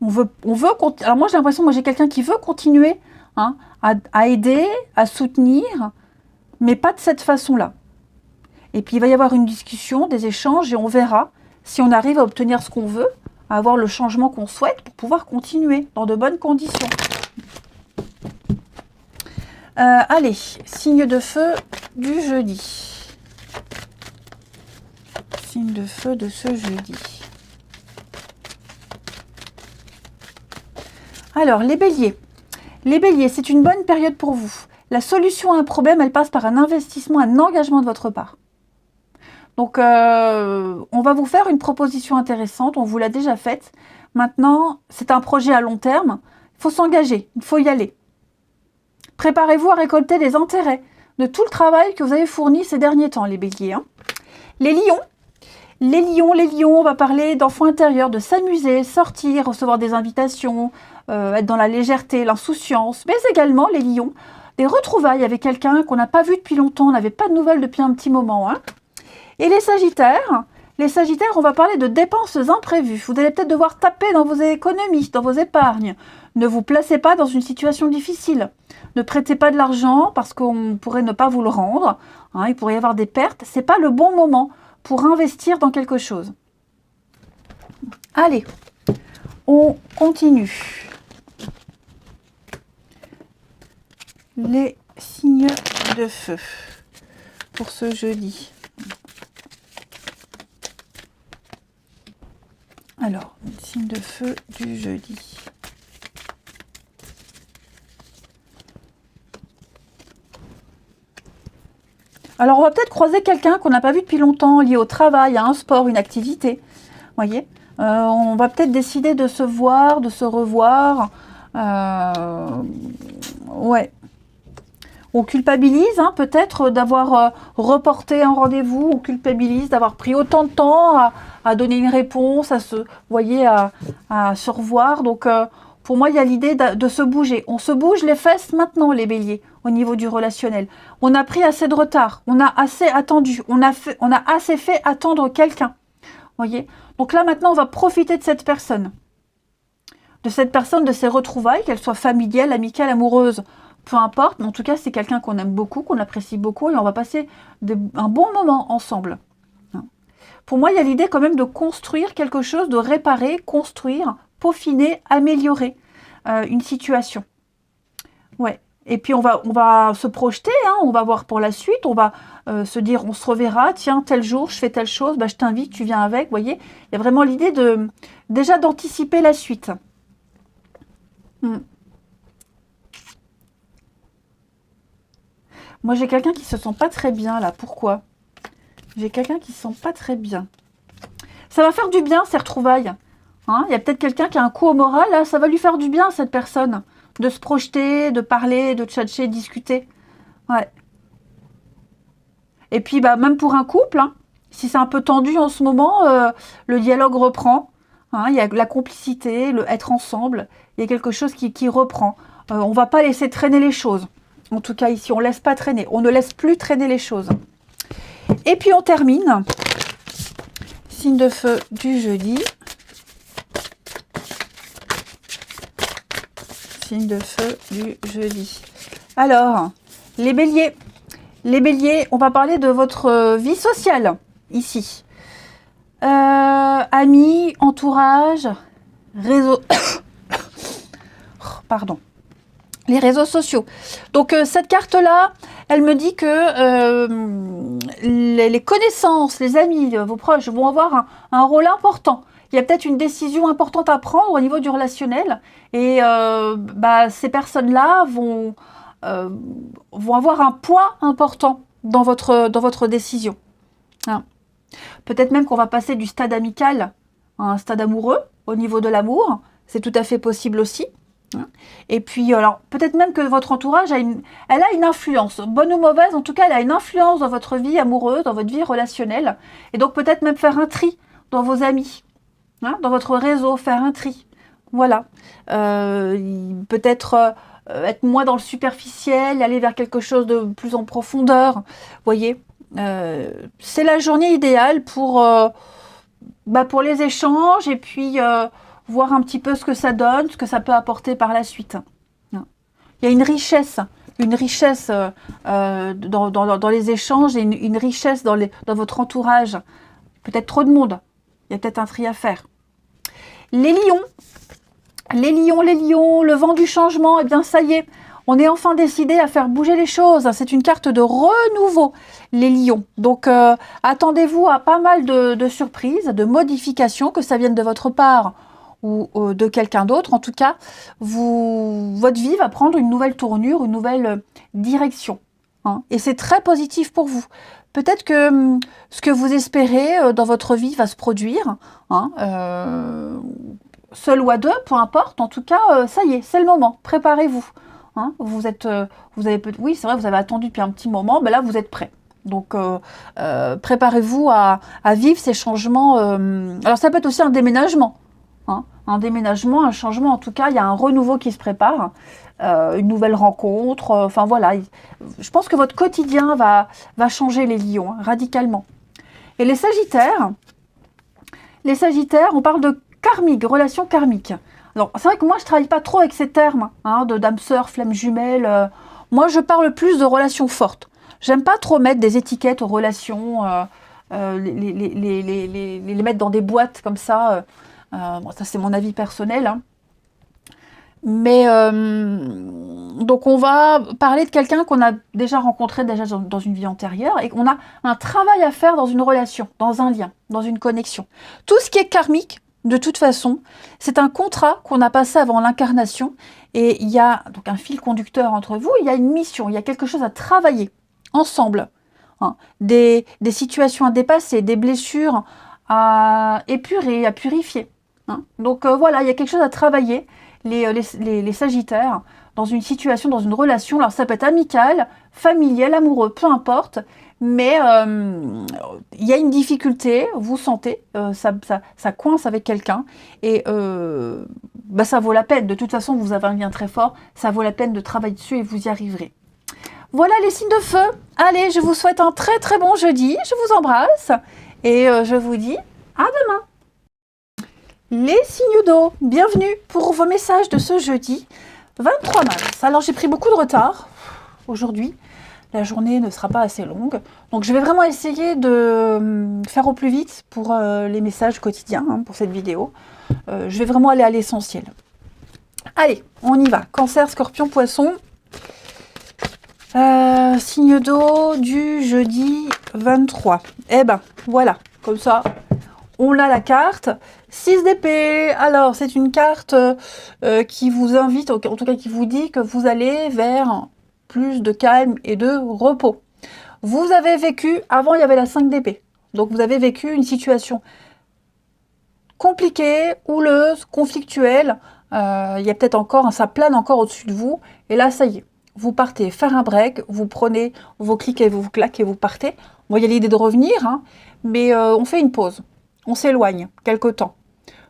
A: Alors moi j'ai l'impression, moi j'ai quelqu'un qui veut continuer hein, à aider, à soutenir, mais pas de cette façon-là. Et puis il va y avoir une discussion, des échanges, et on verra si on arrive à obtenir ce qu'on veut, à avoir le changement qu'on souhaite pour pouvoir continuer dans de bonnes conditions. Allez, signe de feu du jeudi. Signe de feu de ce jeudi. Alors, les béliers. Les béliers, c'est une bonne période pour vous. La solution à un problème, elle passe par un investissement, un engagement de votre part. Donc, on va vous faire une proposition intéressante, on vous l'a déjà faite. Maintenant, c'est un projet à long terme. Il faut s'engager, il faut y aller. Préparez-vous à récolter les intérêts de tout le travail que vous avez fourni ces derniers temps, les béliers. Hein. Les lions, on va parler d'enfants intérieurs, de s'amuser, sortir, recevoir des invitations, être dans la légèreté, l'insouciance, mais également, les lions, des retrouvailles avec quelqu'un qu'on n'a pas vu depuis longtemps, on n'avait pas de nouvelles depuis un petit moment. Hein. Et les sagittaires, on va parler de dépenses imprévues. Vous allez peut-être devoir taper dans vos économies, dans vos épargnes. Ne vous placez pas dans une situation difficile. Ne prêtez pas de l'argent parce qu'on pourrait ne pas vous le rendre. Hein, il pourrait y avoir des pertes. Ce n'est pas le bon moment pour investir dans quelque chose. Allez, on continue. Les signes de feu pour ce jeudi. Alors, signe de feu du jeudi. Alors, on va peut-être croiser quelqu'un qu'on n'a pas vu depuis longtemps, lié au travail, à un sport, une activité. Vous voyez, on va peut-être décider de se voir, de se revoir. Ouais. On culpabilise hein, peut-être d'avoir reporté un rendez-vous, on culpabilise d'avoir pris autant de temps à donner une réponse, à se revoir. Donc pour moi, il y a l'idée de se bouger. On se bouge les fesses maintenant, les béliers, au niveau du relationnel. On a pris assez de retard, on a assez attendu, on a assez fait attendre quelqu'un. Voyez. Donc là, maintenant, on va profiter de cette personne. De ses retrouvailles, qu'elles soient familiales, amicales, amoureuses. Peu importe, mais en tout cas, c'est quelqu'un qu'on aime beaucoup, qu'on apprécie beaucoup, et on va passer un bon moment ensemble. Pour moi, il y a l'idée quand même de construire quelque chose, de réparer, construire, peaufiner, améliorer une situation. Ouais. Et puis, on va se projeter, hein, on va voir pour la suite, on va se dire, on se reverra, tiens, tel jour, je fais telle chose, bah, je t'invite, tu viens avec, vous voyez. Il y a vraiment l'idée déjà d'anticiper la suite. Moi, j'ai quelqu'un qui se sent pas très bien, là. Pourquoi? J'ai quelqu'un qui se sent pas très bien. Ça va faire du bien, ces retrouvailles. Hein, il y a peut-être quelqu'un qui a un coup au moral, là. Ça va lui faire du bien, cette personne. De se projeter, de parler, de tchatcher, de discuter. Ouais. Et puis, bah, même pour un couple, hein, si c'est un peu tendu en ce moment, le dialogue reprend. Hein, il y a la complicité, le être ensemble. Il y a quelque chose qui reprend. On ne va pas laisser traîner les choses. En tout cas, ici, on ne laisse pas traîner. On ne laisse plus traîner les choses. Et puis, on termine. Signe de feu du jeudi. Signe de feu du jeudi. Alors, les béliers. Les béliers, on va parler de votre vie sociale, ici. Amis, entourage, réseau... Pardon. Les réseaux sociaux. Donc, cette carte-là, elle me dit que les connaissances, les amis, vos proches vont avoir un rôle important. Il y a peut-être une décision importante à prendre au niveau du relationnel. Et ces personnes-là vont avoir un poids important dans votre décision. Hein. Peut-être même qu'on va passer du stade amical à un stade amoureux au niveau de l'amour. C'est tout à fait possible aussi. Et puis, alors, peut-être même que votre entourage elle a une influence, bonne ou mauvaise, en tout cas, elle a une influence dans votre vie amoureuse, dans votre vie relationnelle. Et donc, peut-être même faire un tri dans vos amis, hein, dans votre réseau, faire un tri. Voilà. Peut-être être moins dans le superficiel, aller vers quelque chose de plus en profondeur. Vous voyez, c'est la journée idéale pour les échanges et puis voir un petit peu ce que ça donne, ce que ça peut apporter par la suite. Il y a une richesse dans les échanges et une richesse dans votre entourage. Peut-être trop de monde. Il y a peut-être un tri à faire. Les lions, le vent du changement, eh bien ça y est, on est enfin décidé à faire bouger les choses. C'est une carte de renouveau, les lions. Donc attendez-vous à pas mal de surprises, de modifications, que ça vienne de votre part ou de quelqu'un d'autre. En tout cas, votre vie va prendre une nouvelle tournure, une nouvelle direction. Hein. Et c'est très positif pour vous. Peut-être que ce que vous espérez dans votre vie va se produire. Hein, seul ou à deux, peu importe. En tout cas, ça y est, c'est le moment. Préparez-vous. Hein, oui, c'est vrai, vous avez attendu depuis un petit moment. Ben là, vous êtes prêts. Donc, préparez-vous à vivre ces changements. Alors, ça peut être aussi un déménagement. Hein, un déménagement, un changement. En tout cas, il y a un renouveau qui se prépare. Une nouvelle rencontre. Enfin, voilà. Je pense que votre quotidien va changer, les lions, hein, radicalement. Et les sagittaires, on parle de karmique, relation karmique. Alors, c'est vrai que moi, je ne travaille pas trop avec ces termes, hein, de dame sœur, flamme jumelle. Moi, je parle plus de relations fortes. J'aime pas trop mettre des étiquettes aux relations, les mettre dans des boîtes comme ça. Bon, ça, c'est mon avis personnel. Hein. Mais, donc, on va parler de quelqu'un qu'on a déjà rencontré dans une vie antérieure et qu'on a un travail à faire dans une relation, dans un lien, dans une connexion. Tout ce qui est karmique, de toute façon, c'est un contrat qu'on a passé avant l'incarnation et il y a donc un fil conducteur entre vous, il y a une mission, il y a quelque chose à travailler ensemble. Hein. Des situations à dépasser, des blessures à épurer, à purifier. Hein. Donc voilà, il y a quelque chose à travailler, les sagittaires, dans une situation, dans une relation. Alors ça peut être amical, familial, amoureux, peu importe. Mais il y a une difficulté, vous sentez, ça coince avec quelqu'un et ça vaut la peine. De toute façon, vous avez un lien très fort, ça vaut la peine de travailler dessus et vous y arriverez. Voilà les signes de feu. Allez, je vous souhaite un très très bon jeudi. Je vous embrasse et je vous dis à demain. Les signes d'eau, bienvenue pour vos messages de ce jeudi 23 mars. Alors j'ai pris beaucoup de retard aujourd'hui. La journée ne sera pas assez longue. Donc je vais vraiment essayer de faire au plus vite pour les messages quotidiens, hein, pour cette vidéo. Je vais vraiment aller à l'essentiel. Allez, on y va. Cancer, Scorpion, Poisson. Signe d'eau du jeudi 23. Eh ben, voilà. Comme ça, on a la carte. 6 d'épée. Alors, c'est une carte qui vous invite, en tout cas qui vous dit que vous allez vers plus de calme et de repos. Vous avez vécu, avant il y avait la 5 d'épée, donc vous avez vécu une situation compliquée, houleuse, conflictuelle, il y a peut-être encore, ça plane encore au-dessus de vous, et là ça y est, vous partez faire un break, vous prenez vos clics et vos claques et vous partez. Bon, il y a l'idée de revenir, hein, mais on fait une pause, on s'éloigne quelque temps.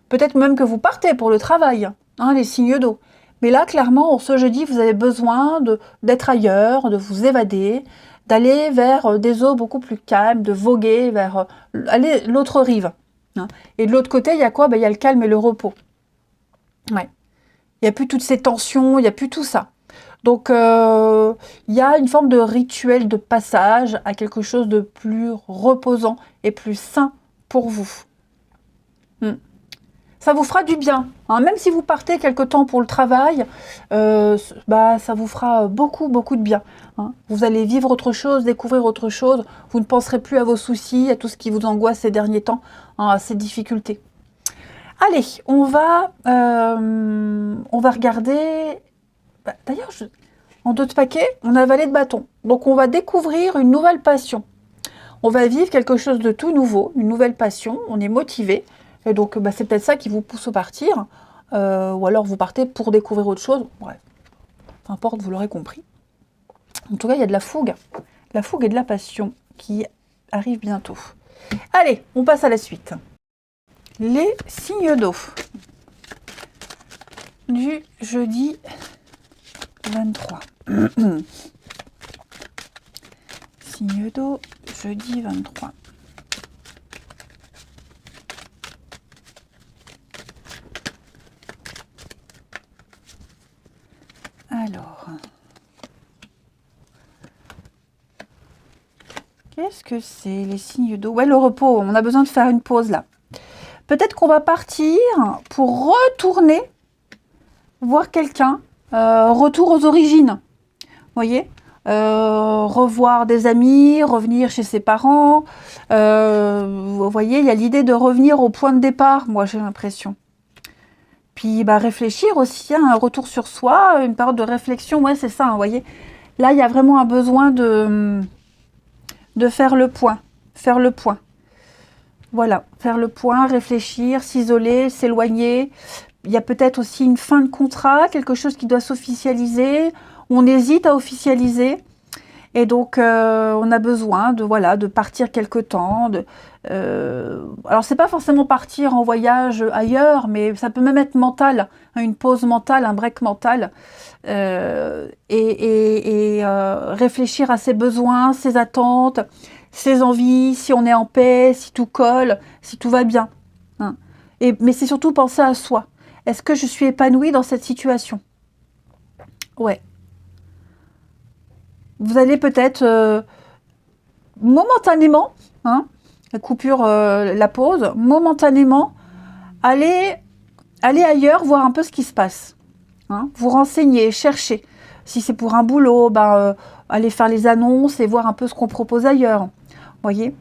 A: Peut-être même que vous partez pour le travail, hein, les signes d'eau. Mais là, clairement, ce jeudi, vous avez besoin d'être ailleurs, de vous évader, d'aller vers des eaux beaucoup plus calmes, de voguer vers aller l'autre rive. Hein. Et de l'autre côté, il y a quoi? Il y a le calme et le repos. Ouais. Il n'y a plus toutes ces tensions, il n'y a plus tout ça. Donc, il y a une forme de rituel de passage à quelque chose de plus reposant et plus sain pour vous. Ça vous fera du bien. Hein. Même si vous partez quelque temps pour le travail, ça vous fera beaucoup, beaucoup de bien. Hein. Vous allez vivre autre chose, découvrir autre chose. Vous ne penserez plus à vos soucis, à tout ce qui vous angoisse ces derniers temps, hein, à ces difficultés. Allez, on va regarder... D'ailleurs, en d'autres paquets, on a valet de bâton. Donc, on va découvrir une nouvelle passion. On va vivre quelque chose de tout nouveau, une nouvelle passion. On est motivé. Et donc, c'est peut-être ça qui vous pousse au partir. Ou alors, vous partez pour découvrir autre chose. Bref, peu importe, vous l'aurez compris. En tout cas, il y a de la fougue. La fougue et de la passion qui arrivent bientôt. Allez, on passe à la suite. Les signes d'eau. du jeudi 23. Signe d'eau, jeudi 23. Alors, qu'est-ce que c'est les signes d'eau? Ouais, le repos, on a besoin de faire une pause là. Peut-être qu'on va partir pour retourner voir quelqu'un, retour aux origines, vous voyez, revoir des amis, revenir chez ses parents, vous voyez, il y a l'idée de revenir au point de départ, moi j'ai l'impression. Puis bah, réfléchir aussi, hein, un retour sur soi, une période de réflexion, ouais c'est ça, hein, vous voyez. Là il y a vraiment un besoin de faire le point, faire le point. Voilà, faire le point, réfléchir, s'isoler, s'éloigner. Il y a peut-être aussi une fin de contrat, quelque chose qui doit s'officialiser. On hésite à officialiser. Et donc, on a besoin de, voilà, de partir quelque temps. Alors, c'est pas forcément partir en voyage ailleurs, mais ça peut même être mental, hein, une pause mentale, un break mental. Réfléchir à ses besoins, ses attentes, ses envies, si on est en paix, si tout colle, si tout va bien. Hein. Mais c'est surtout penser à soi. Est-ce que je suis épanouie dans cette situation? Ouais. Vous allez peut-être momentanément, hein, la coupure, la pause, momentanément, aller ailleurs, voir un peu ce qui se passe. Hein, vous renseigner, chercher. Si c'est pour un boulot, ben, aller faire les annonces et voir un peu ce qu'on propose ailleurs. Voyez,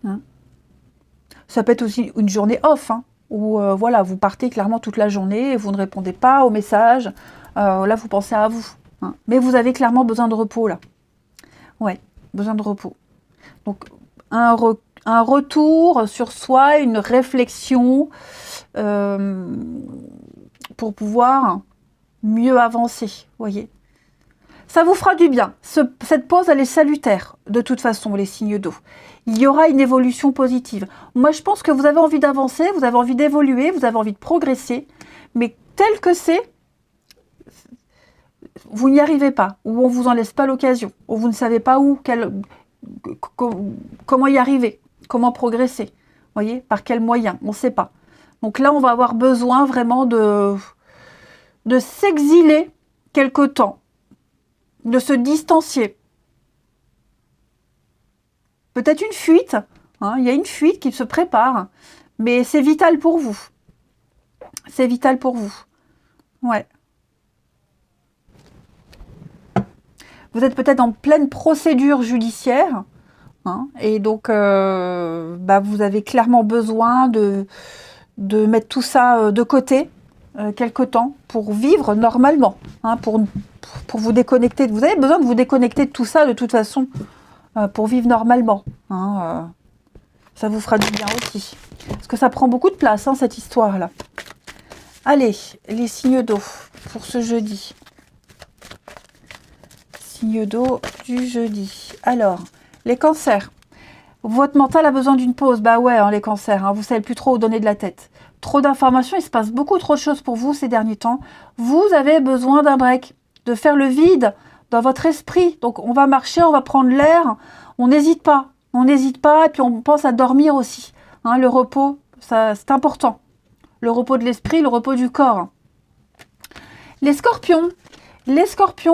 A: hein. Ça peut être aussi une journée off, hein, où voilà, vous partez clairement toute la journée et vous ne répondez pas aux messages. Là, vous pensez à vous. Hein. Mais vous avez clairement besoin de repos, là. Ouais, besoin de repos. Donc, un retour sur soi, une réflexion pour pouvoir mieux avancer, voyez. Ça vous fera du bien. Cette pause, elle est salutaire, de toute façon, les signes d'eau. Il y aura une évolution positive. Moi, je pense que vous avez envie d'avancer, vous avez envie d'évoluer, vous avez envie de progresser, mais tel que c'est, vous n'y arrivez pas, ou on ne vous en laisse pas l'occasion, ou vous ne savez pas où, comment y arriver, comment progresser. Voyez, par quels moyens, on ne sait pas. Donc là, on va avoir besoin vraiment de s'exiler quelque temps, de se distancier. Peut-être une fuite, hein, il y a une fuite qui se prépare, mais c'est vital pour vous. C'est vital pour vous. Ouais. Vous êtes peut-être en pleine procédure judiciaire, hein, et donc bah, vous avez clairement besoin de mettre tout ça de côté quelque temps pour vivre normalement, hein, pour vous déconnecter. Vous avez besoin de vous déconnecter de tout ça de toute façon pour vivre normalement. Hein, ça vous fera du bien aussi. Parce que ça prend beaucoup de place, hein, cette histoire-là. Allez, les signes d'eau pour ce jeudi. Signe d'eau du jeudi. Alors, les cancers. Votre mental a besoin d'une pause. Bah ouais, hein, les cancers, hein, vous ne savez plus trop où donner de la tête. Trop d'informations, il se passe beaucoup trop de choses pour vous ces derniers temps. Vous avez besoin d'un break, de faire le vide dans votre esprit. Donc on va marcher, on va prendre l'air, on n'hésite pas. On n'hésite pas et puis on pense à dormir aussi. Hein, le repos, ça, c'est important. Le repos de l'esprit, le repos du corps. Les scorpions,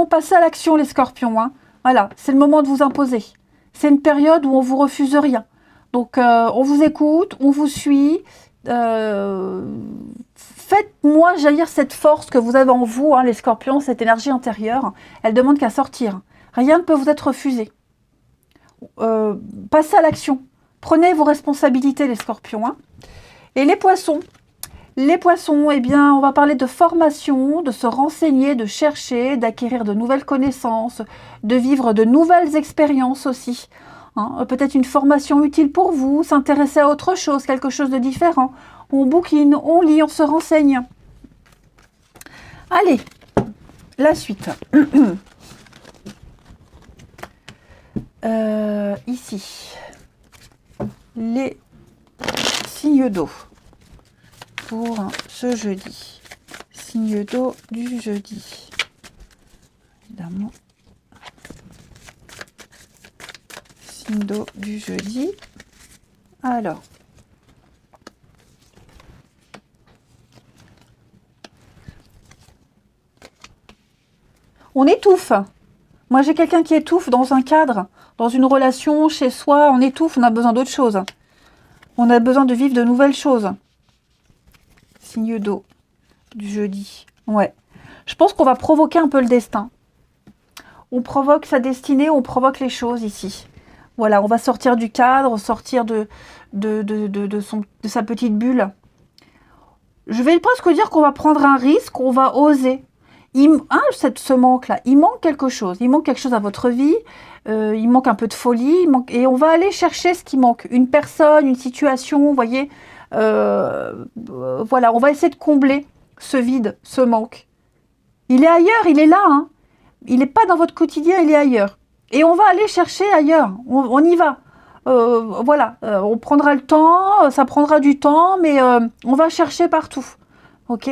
A: passez à l'action les scorpions. Hein. Voilà, c'est le moment de vous imposer. C'est une période où on vous refuse rien. Donc, on vous écoute, on vous suit. Faites-moi jaillir cette force que vous avez en vous, hein, les scorpions, cette énergie intérieure. Elle demande qu'à sortir. Rien ne peut vous être refusé. Passez à l'action. Prenez vos responsabilités, les scorpions. Hein. Et les poissons, eh bien, on va parler de formation, de se renseigner, de chercher, d'acquérir de nouvelles connaissances, de vivre de nouvelles expériences aussi. Hein, peut-être une formation utile pour vous, s'intéresser à autre chose, quelque chose de différent. On bouquine, on lit, on se renseigne. Allez, la suite. Ici, les signes d'eau. Pour ce jeudi. signe d'eau du jeudi. Évidemment. Signe d'eau du jeudi. Alors. On étouffe. Moi, j'ai quelqu'un qui étouffe dans un cadre, dans une relation, chez soi. On étouffe, on a besoin d'autre chose. On a besoin de vivre de nouvelles choses. Signe d'eau du jeudi. Ouais. Je pense qu'on va provoquer un peu le destin. On provoque sa destinée, on provoque les choses ici. Voilà, on va sortir du cadre, sortir de sa petite bulle. Je vais presque dire qu'on va prendre un risque, on va oser. Ce manque-là, il manque quelque chose. Il manque quelque chose à votre vie. Il manque un peu de folie. Et on va aller chercher ce qui manque. Une personne, une situation, vous voyez. Voilà, on va essayer de combler ce vide, ce manque. Il est ailleurs, il est là. Hein. Il n'est pas dans votre quotidien, il est ailleurs. Et on va aller chercher ailleurs. On y va. Voilà, on prendra le temps, ça prendra du temps, mais on va chercher partout. Ok ?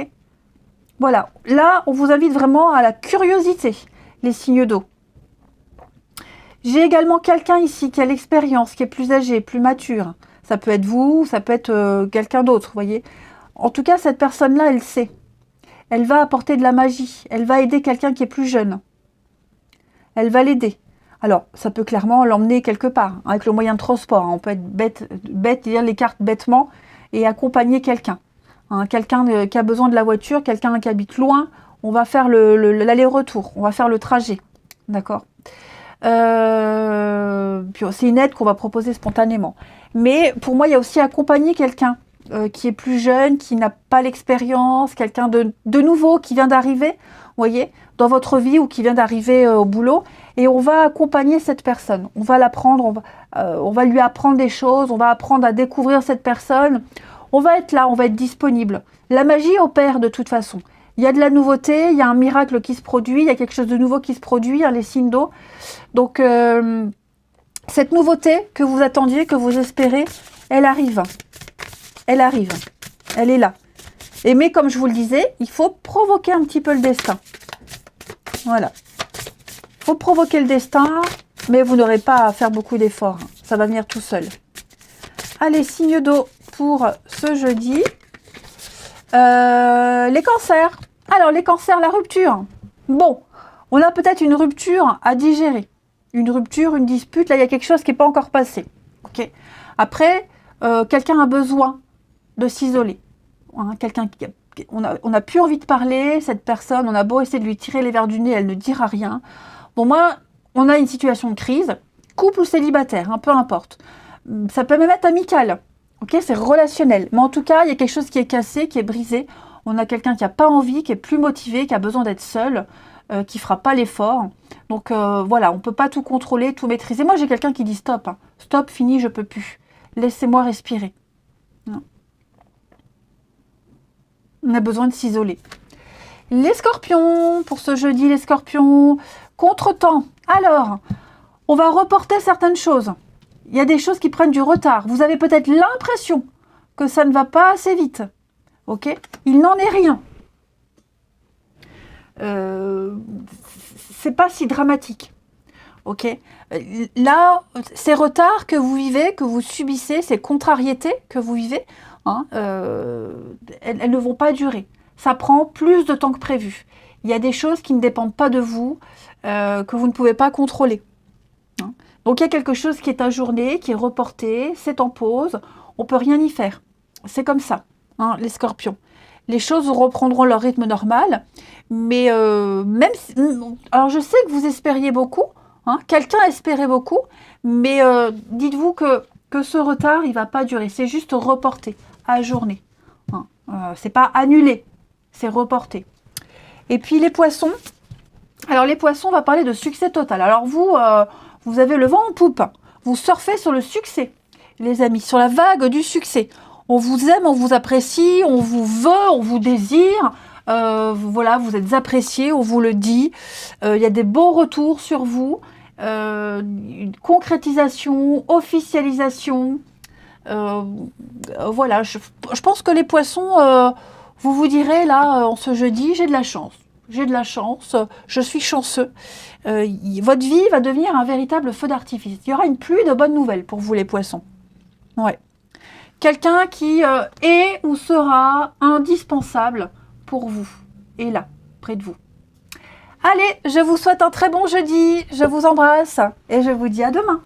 A: Voilà, là, on vous invite vraiment à la curiosité, les signes d'eau. J'ai également quelqu'un ici qui a l'expérience, qui est plus âgé, plus mature. Ça peut être vous, ça peut être quelqu'un d'autre, vous voyez. En tout cas, cette personne-là, elle sait. Elle va apporter de la magie. Elle va aider quelqu'un qui est plus jeune. Elle va l'aider. Alors, ça peut clairement l'emmener quelque part, hein, avec le moyen de transport. Hein. On peut être bête, dire les cartes bêtement et accompagner quelqu'un. Hein, quelqu'un qui a besoin de la voiture, quelqu'un qui habite loin, on va faire l'aller-retour, on va faire le trajet. D'accord. Puis c'est une aide qu'on va proposer spontanément. Mais pour moi, il y a aussi accompagner quelqu'un qui est plus jeune, qui n'a pas l'expérience, quelqu'un de nouveau qui vient d'arriver, vous voyez, dans votre vie ou qui vient d'arriver au boulot. Et on va accompagner cette personne. On va l'apprendre, on va lui apprendre des choses, on va apprendre à découvrir cette personne. On va être là, on va être disponible. La magie opère de toute façon. Il y a de la nouveauté, il y a un miracle qui se produit, il y a quelque chose de nouveau qui se produit, hein, les signes d'eau. Donc, cette nouveauté que vous attendiez, que vous espérez, elle arrive. Elle arrive. Elle est là. Mais comme je vous le disais, il faut provoquer un petit peu le destin. Voilà. Il faut provoquer le destin, mais vous n'aurez pas à faire beaucoup d'efforts. Ça va venir tout seul. Allez, signe d'eau pour ce jeudi. Les cancers. Alors, les cancers, la rupture. Bon, on a peut-être une rupture à digérer. Une rupture, une dispute. Là, il y a quelque chose qui n'est pas encore passé. Okay. Après, quelqu'un a besoin de s'isoler. Hein, quelqu'un qui... On n'a plus envie de parler. Cette personne, on a beau essayer de lui tirer les verres du nez, elle ne dira rien. Bon, moi, on a une situation de crise. Couple ou célibataire, hein, peu importe. Ça peut même être amical. Ok, c'est relationnel. Mais en tout cas, il y a quelque chose qui est cassé, qui est brisé. On a quelqu'un qui n'a pas envie, qui est plus motivé, qui a besoin d'être seul, qui ne fera pas l'effort. Donc voilà, on ne peut pas tout contrôler, tout maîtriser. Moi, j'ai quelqu'un qui dit stop. Hein. Stop, fini, je ne peux plus. Laissez-moi respirer. Non. On a besoin de s'isoler. Les scorpions, pour ce jeudi, les scorpions, contretemps. Alors, on va reporter certaines choses. Il y a des choses qui prennent du retard. Vous avez peut-être l'impression que ça ne va pas assez vite. Ok ? Il n'en est rien. C'est pas si dramatique. Ok ? Là, ces retards que vous vivez, que vous subissez, ces contrariétés que vous vivez, hein, elles ne vont pas durer. Ça prend plus de temps que prévu. Il y a des choses qui ne dépendent pas de vous, que vous ne pouvez pas contrôler. Hein. Donc il y a quelque chose qui est ajourné, qui est reporté, c'est en pause, on ne peut rien y faire. C'est comme ça, hein, les scorpions. Les choses reprendront leur rythme normal, mais même si, alors je sais que vous espériez beaucoup, hein, quelqu'un espérait beaucoup, mais dites-vous que ce retard, il ne va pas durer, c'est juste reporté, ajourné. Hein. C'est pas annulé, c'est reporté. Et puis les poissons, alors les poissons, on va parler de succès total. Alors vous avez le vent en poupe, vous surfez sur le succès, les amis, sur la vague du succès. On vous aime, on vous apprécie, on vous veut, on vous désire. Voilà, vous êtes apprécié, on vous le dit. Il y a des bons retours sur vous. Une concrétisation, officialisation. Voilà, je pense que les poissons, vous vous direz là, en ce jeudi, j'ai de la chance. J'ai de la chance, je suis chanceux. Votre vie va devenir un véritable feu d'artifice. Il y aura une pluie de bonnes nouvelles pour vous les poissons. Ouais. Quelqu'un qui est ou sera indispensable pour vous, est là, près de vous. Allez, je vous souhaite un très bon jeudi, je vous embrasse et je vous dis à demain.